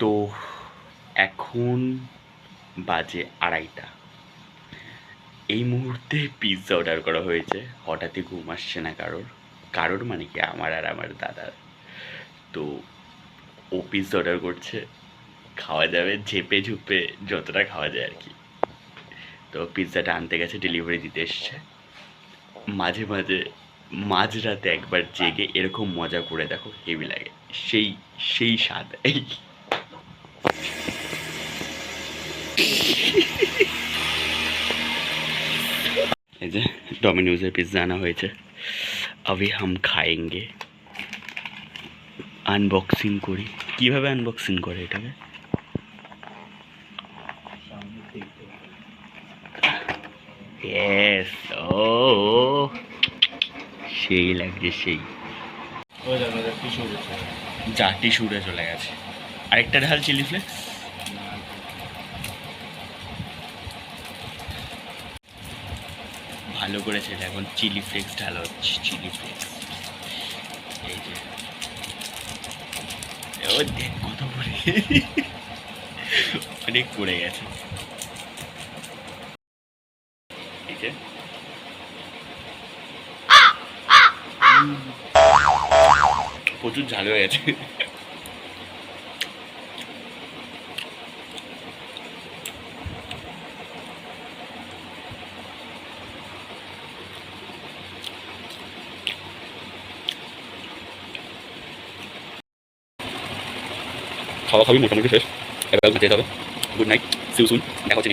তো এখন বাজে 2:30। এই মুহূর্তে পিৎজা অর্ডার করা হয়েছে। হঠাৎই ঘুম আসছে না কারোর মানে কি আমার আর আমার দাদার। তো ও পিৎজা অর্ডার করছে, খাওয়া যাবে ঝেপে ঝুপে যতটা খাওয়া যায় আর কি। তো পিৎজাটা আনতে গেছে, ডেলিভারি দিতে এসছে। মাঝে মাঝে মাঝরাতে একবার জেগে এরকম মজা করে দেখো, হেভি লাগে। সেই সেই স্বাদ। এই যে ডমিনোজের পিৎজা আনা হয়েছে, अभी हम खाएंगे। আনবক্সিং করি। কিভাবে আনবক্সিং করে এটাকে? ইয়েস। ও সেই লাগছে সেই। যা টিস্যু উড়ে চলে গেছে। আরেকটা ঢাল চিলি ফ্লেক্স। ভালো করেছে, এখন চিলি ফ্লেক্স ঢালা হচ্ছে। চিলি ফ্লেক্স এই যে, ও দেখ কত পড়ে, অনেক পড়ে গেছে। এই যে প্রচুর ঝাল হয়ে গেছে। খাওয়া খাবি মোটামুটি শেষ, এবার যেতে হবে। গুড নাইট, সিউ সুন, দেখা হচ্ছে।